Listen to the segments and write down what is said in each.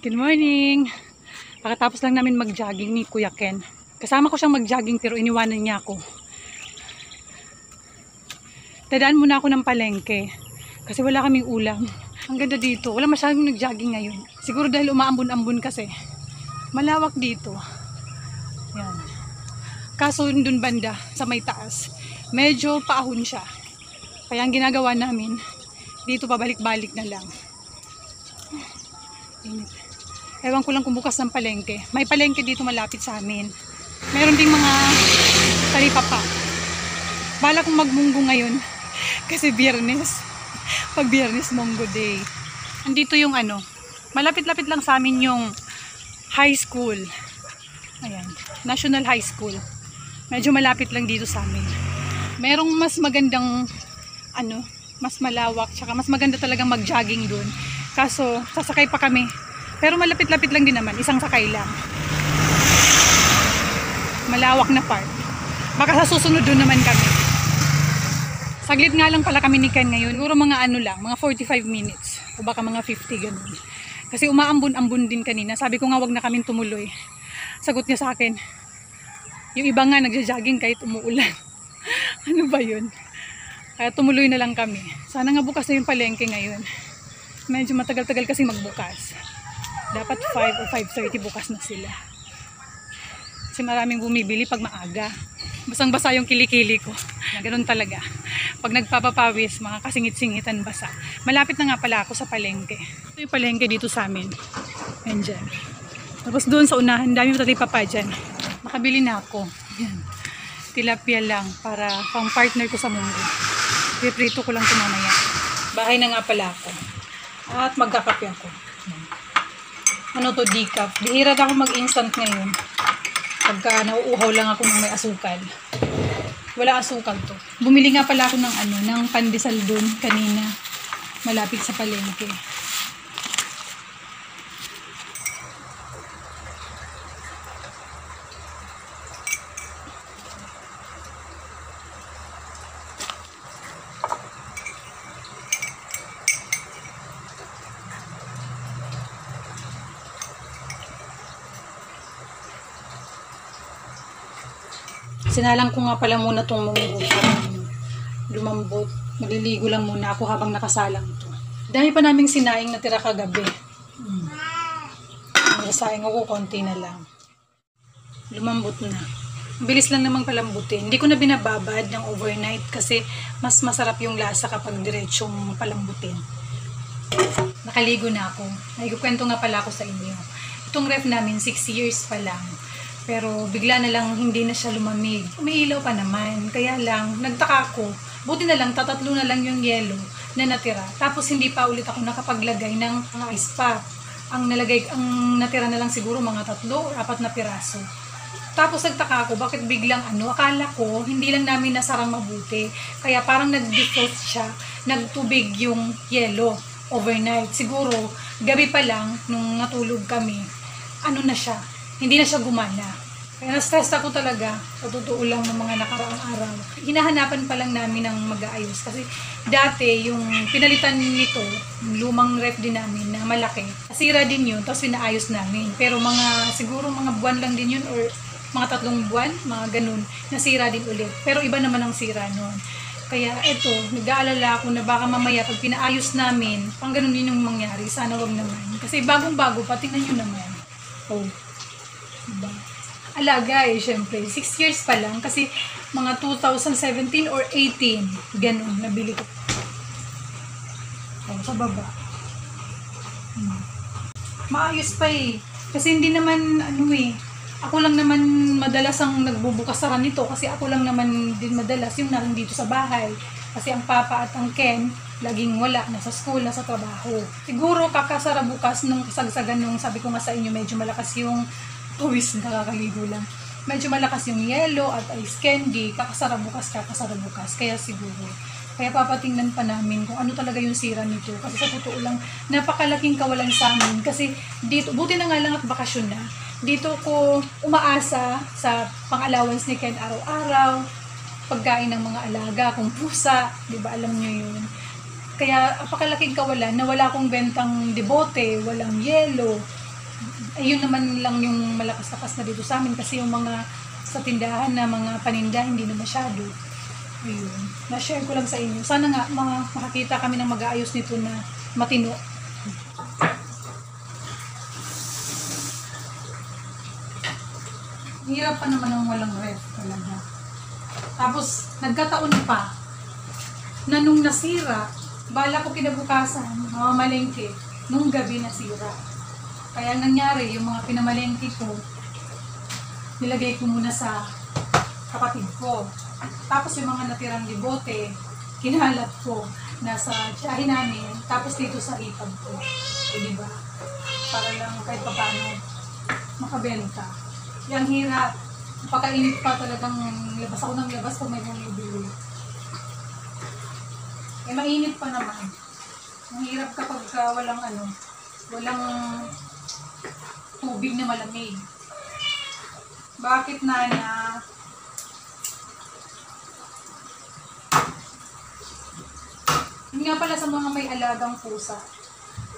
Good morning! Pagkatapos lang namin mag-jogging ni Kuya Ken. Kasama ko siyang mag-jogging pero iniwanan niya ako. Dadaan muna ako ng palengke kasi wala kaming ulam. Ang ganda dito. Wala masyadong nag-jogging ngayon. Siguro dahil umaambon-ambon kasi. Malawak dito. Yan. Kaso dun banda sa may taas, medyo paahon siya. Kaya ang ginagawa namin, dito pabalik-balik na lang. Init. Ewan ko lang kung bukas ng palengke. May palengke dito malapit sa amin. Meron ding mga talipapa. Bala kong magmunggo ngayon. Kasi biyernes. Pag biyernes, munggo day. Andito yung malapit-lapit lang sa amin yung high school. Ayan. National High School. Medyo malapit lang dito sa amin. Merong mas magandang mas malawak. Tsaka mas maganda talagang mag-jogging dun. Kaso, sasakay pa kami. Pero malapit-lapit lang din naman. Isang sakay lang. Malawak na part. Baka sa susunod doon naman kami. Saglit nga lang pala kami ni Ken ngayon. Siguro mga mga 45 minutes. O baka mga 50 ganun. Kasi umaambon-ambon din kanina. Sabi ko nga wag na kaming tumuloy. Sagot niya sa akin, yung iba nga nagja-jogging kahit umuulan. Ano ba yun? Kaya tumuloy na lang kami. Sana nga bukas na yung palengke ngayon. Medyo matagal-tagal kasi magbukas. Dapat 5 o 5:30 bukas na sila. Kasi maraming bumibili pag maaga. Basang-basa yung kilikili ko. Ganun talaga. Pag nagpapapawis, mga kasingit-singitan basa. Malapit na nga pala ako sa palengke. Ito yung palengke dito sa amin. Ayan dyan. Tapos doon sa unahan, dami talipapa dyan. Makabili na ako. Yan. Tilapia lang para pang partner ko sa munggo. Piprito ko lang ito mamaya. Bahay na nga pala ako. At magkakape ako. Decaf. Bihira na ako mag-instant ngayon. Pagka nauuhaw lang ako ng may asukal. Wala asukal to. Bumili nga pala ako ng pandesal doon kanina. Malapit sa palengke. Sinalang ko nga pala muna itong munggo para lumambot. Maliligo lang muna ako habang nakasalang ito. Dahil pa naming sinaing natira kagabi. Nasaing ako, konti na lang. Lumambot na. Bilis lang namang palambutin. Hindi ko na binababad ng overnight kasi mas masarap yung lasa kapag diretsong palambutin. Nakaligo na ako. Ay, kwento nga pala ako sa inyo. Itong ref namin, 6 years pa lang. Pero bigla na lang hindi na siya lumamig. Umiilaw pa naman. Kaya lang, nagtaka ko. Buti na lang, tatatlo na lang yung yelo na natira. Tapos hindi pa ulit ako nakapaglagay ng mga ice pack. Ang natira na lang siguro mga 3 o 4 na piraso. Tapos nagtaka ko, bakit biglang akala ko, hindi lang namin nasarang mabuti. Kaya parang nag-defrost siya, nagtubig yung yelo overnight. Siguro, gabi pa lang, nung natulog kami, na siya. Hindi na siya gumana. Kaya na-stress ako talaga. Sa totoo lang ng mga nakaraang araw. Hinahanapan pa lang namin ng mag-aayos. Kasi dati, yung pinalitan nito, lumang ref din namin na malaki. Nasira din yun, tapos pinaayos namin. Pero siguro mga buwan lang din yun or mga 3 buwan, mga ganun. Nasira din ulit. Pero iba naman ang sira nun. Kaya eto, nag-aalala ako na baka mamaya pag pinaayos namin, pang ganun din yung mangyari. Sana wag naman. Kasi bagong-bago pa, tingnan nyo naman. Oh. Diba? Alaga syempre. 6 years pa lang kasi mga 2017 or 18 ganun, nabili ko. Sa baba. Maayos pa kasi hindi naman ako lang naman madalas ang nagbubukas-sara nito kasi ako lang naman din madalas yung narin dito sa bahay. Kasi ang papa at ang Ken laging wala, nasa school, nasa trabaho. Siguro kakasara bukas nung kasagsagan nung sabi ko nga sa inyo medyo malakas yung pawis, nakakaligo lang. Medyo malakas yung yellow at ice candy. Kakasara bukas. Kaya siguro. Kaya papatingnan pa namin kung ano talaga yung sira nito. Kasi sa totoo lang, napakalaking kawalan sa amin. Kasi dito, buti na nga lang at bakasyon na. Dito ko umaasa sa pang-allowance ni Ken araw-araw. Pagkain ng mga alaga, kung pusa. Diba alam nyo yun. Kaya napakalaking kawalan na wala akong bentang debote, walang yelo, Ayun naman lang yung malakas-lakas na dito sa amin kasi yung mga sa tindahan na mga paninda hindi na masyado. Ayun. Na-share ko lang sa inyo. Sana nga makakita kami ng mag-aayos nito na matino. Hirap pa naman ng walang ref talaga. Tapos, nagkataon pa na nung nasira, bala ko kinabukasan, mamamalengke, nung gabi nasira. Kaya nangyari, yung mga pinamalengke ko, nilagay ko muna sa kapatid ko. Tapos yung mga natirang libote, kinalat ko nasa tiyahin namin, tapos dito sa ipag ko. Diba? Para lang kahit paano makabenta. Yang hirap. Pagkainit pa talagang labas ako ng labas kung may bumibili. Eh mainit pa naman. Ang hirap kapag walang tubig na malamig. Bakit nana? Yun nga pala sa mga may alagang pusa.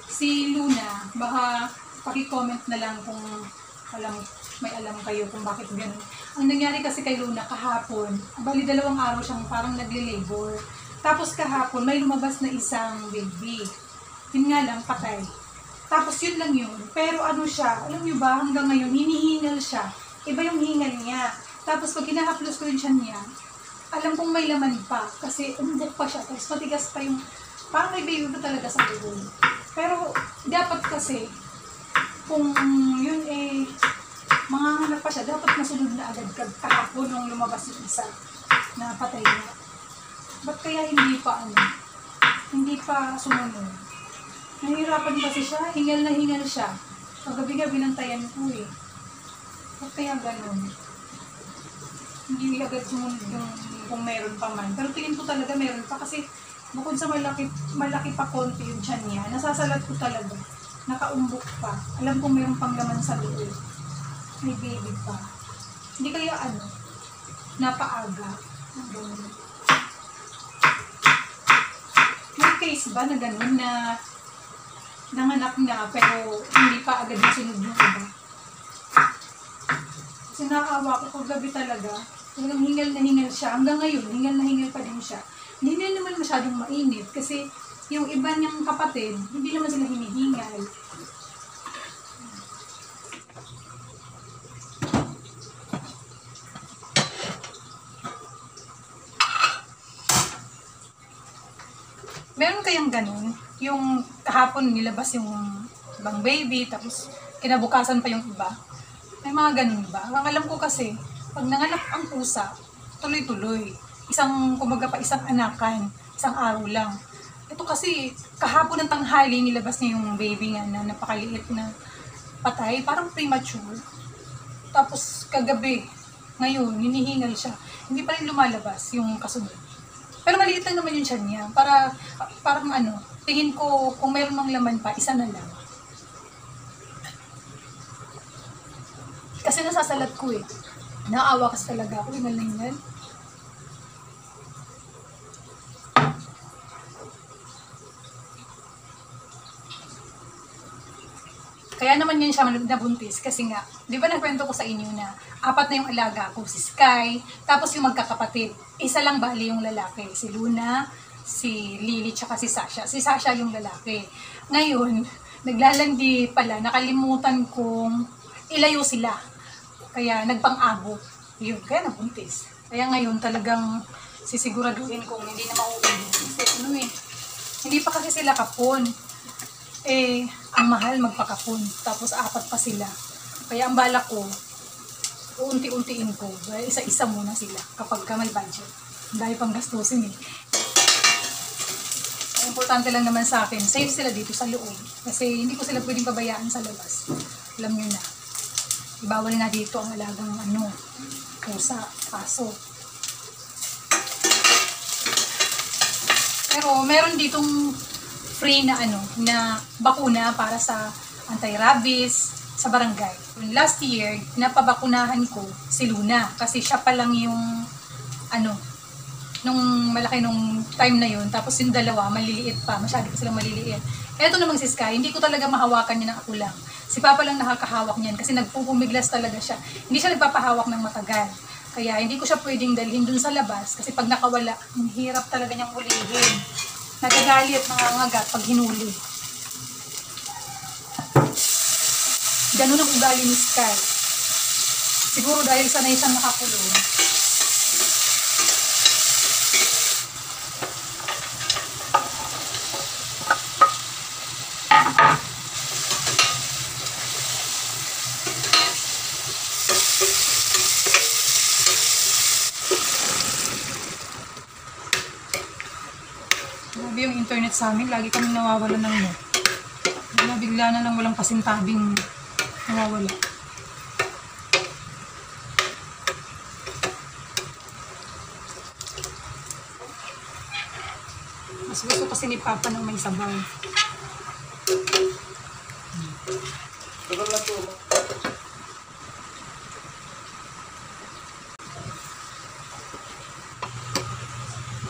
Si Luna, baka paki-comment na lang kung may alam kayo kung bakit ganun. Ang nangyari kasi kay Luna kahapon, bali 2 araw siyang parang nagle-labor. Tapos kahapon, may lumabas na isang baby. Yun nga lang, patay. Tapos yun lang yun. Pero ano siya, alam nyo ba, hanggang ngayon, hinihingal siya. Iba yung hingal niya. Tapos pag kinahaplos ko yung tiyan niya, alam kong may laman pa. Kasi umbok pa siya. Tapos matigas pa yung, parang may baby pa talaga sa bubong. Pero dapat kasi, kung yun mga hanap pa siya, dapat nasunod na agad kahapon nung lumabas yung isa na patay niya. Ba't kaya hindi pa sumunod? Nahihirapan kasi siya, hingal na hingal siya. Paggabi-gabi binantayan ko Ba't kaya ganun? Hindi agad sumunod yung kung meron pa man. Pero tingin ko talaga meron pa kasi bukod sa malaki pa konti yung tiyan niya, nasasalat ko talaga. Nakaumbok pa. Alam ko meron pang laman sa loob. May baby pa. Hindi kaya napaaga. May case ba na gano'n na nanganak na pero hindi pa agad nasunod yung iba? Kasi nakaawa ko kagabi talaga. Talagang hingal na hingal siya. Hanggang ngayon, hingal na hingal pa din siya. Hindi na naman masyadong mainit kasi yung iba niyang kapatid, hindi naman sila hinihingal. Meron kayang ganun, yung kahapon nilabas yung ibang baby, tapos kinabukasan pa yung iba. May mga ganun ba? Ang alam ko kasi, pag nanganak ang pusa, tuloy-tuloy. Kumbaga pa isang anakan, isang araw lang. Ito kasi, kahapon ng tanghali, nilabas niya yung baby nga na napakaliit na patay, parang premature. Tapos kagabi, ngayon, hinihingal siya. Hindi pa rin lumalabas yung kasunod. Pero maliit lang naman yung tiyan niya. Parang tingin ko kung mayroon mang laman pa, isa na lang. Kasi nasasalat ko Naawa kasi talaga ako, hingal na hingal. Kaya naman yun siya nabuntis kasi nga, di ba nagkwento ko sa inyo na 4 na yung alaga ko, si Sky, tapos yung magkakapatid, isa lang bali yung lalaki, si Luna, si Lily, tsaka si Sasha. Si Sasha yung lalaki. Ngayon, naglalandi pala, nakalimutan kong ilayo sila. Kaya nagpang-abo. Yun, kaya nabuntis. Kaya ngayon talagang sisiguraduhin kong hindi na mauulit. Kasi hindi pa kasi sila kapon. Ang mahal magpakapon. Tapos 4 pa sila. Kaya ang balak ko, uunti-untiin ko. Isa-isa muna sila kapag may budget. Dahil pang gastusin Ang importante lang naman sa akin, safe sila dito sa loob. Kasi hindi ko sila pwedeng pabayaan sa labas. Alam nyo na. Ibawal na dito ang alagang pusa, paso. Pero meron ditong free na na bakuna para sa anti-rabies sa barangay. Last year, napabakunahan ko si Luna kasi siya pa lang yung nung malaki nung time na yun. Tapos yung dalawa, maliliit pa. Masyado pa silang maliliit. Eto namang si Sky, hindi ko talaga mahawakan niya ng ako lang. Si Papa lang nakakahawak niyan kasi nagpupumiglas talaga siya. Hindi siya nagpapahawak ng matagal. Kaya hindi ko siya pwedeng dalhin dun sa labas kasi pag nakawala, ang hirap talaga niyang ulihin. Nagagalit, nangangagat pag hinuli. Ganun ang ugali ni Sky. Siguro dahil sanay siyang nakakulong. Grabe yung internet sa amin, lagi kami nawawala ng net. Bigla na lang walang pasintabing nawawala. Mas gusto kasi ni Papa ng may sabaw.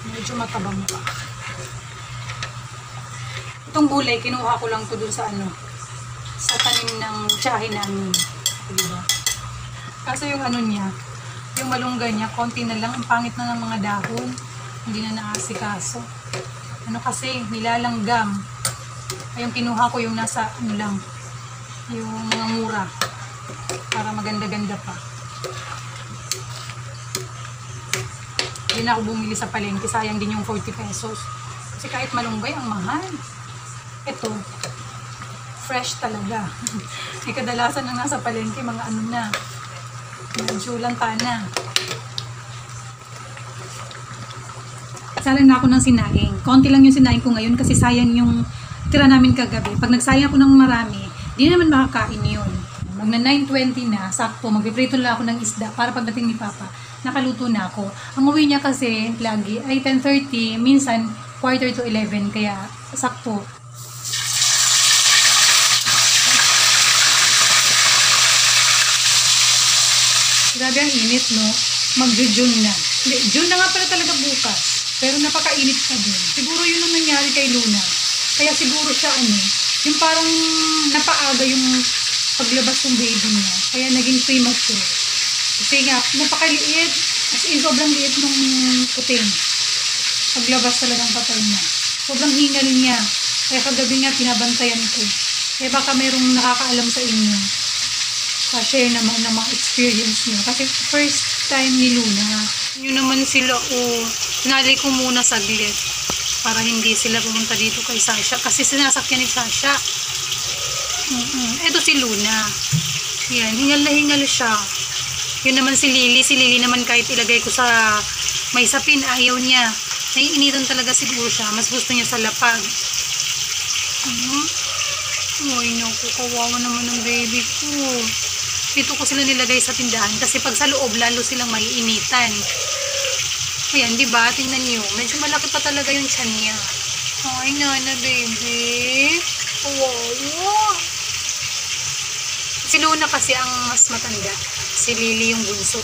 Medyo matabang pa. Itong gulay, kinuha ko lang to dun sa sa tanim ng tiyahin namin. Diba? Kaso yung niya, yung malunggay niya, konti na lang, ang pangit na ng mga dahon. Hindi na naasikaso. Kasi, nilalanggam. Ay, yung kinuha ko yung nasa, lang, yung mga mura. Para maganda-ganda pa. Hindi na ako bumili sa palengke, sayang din yung 40 pesos. Kasi kahit malunggay, ang mahal. Ito, fresh talaga. May kadalasan na nasa palengke, mga na, medyo lanta na. Salang na ako ng sinaing. Konti lang yung sinaing ko ngayon kasi sayang yung tira namin kagabi. Pag nagsayang ako ng marami, di naman makakain yun. Magna 9:20 na, sakto, magpiprito lang ako ng isda para pagdating ni Papa, nakaluto na ako. Ang uwi niya kasi lagi ay 10:30, minsan quarter to 11, kaya sakto. Grabe ang init, no? Mag-June na. Hindi, June na nga pala talaga bukas. Pero napakainit pa din. Siguro yun ang nangyari kay Luna. Kaya siguro siya yung parang napaaga yung paglabas ng baby niya. Kaya naging premature. Kasi nga, napakaliit. As in, sobrang liit ng puting. Paglabas talagang patay niya. Sobrang hingal niya. Kaya kagabi nga, pinabantayan ko. Kaya baka merong nakakaalam sa inyo. Pa-share naman ng mga experience niyo. Kasi first time ni Luna. Yun naman sila, sinalay ko muna saglit. Para hindi sila pumunta dito kay Sasha. Kasi sinasakyan ni Sasha. Ito si Luna. Yan, hingal na hingal siya. Yun naman si Lily. Si Lily naman kahit ilagay ko sa may sapin, ayaw niya. Naiinitan talaga siguro siya. Mas gusto niya sa lapag. Ay, naku, kawawa naman ng baby ko. Dito ko sila nilagay sa tindahan kasi pag sa loob lalo silang maiinitan. Ayan, di ba? Tingnan niyo. Medyo malaki pa talaga yung tiyan niya. Ay, nana, baby. Kawawa. Si Luna kasi ang mas matanda. Si Lily yung bunso.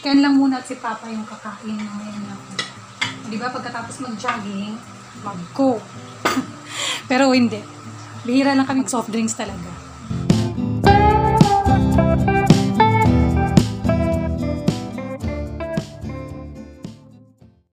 Kaya lang muna at si Papa yung kakain ngayon lang. Di ba pagkatapos mag-jogging, mag-coke. Pero hindi. Bihira lang kami soft drinks talaga.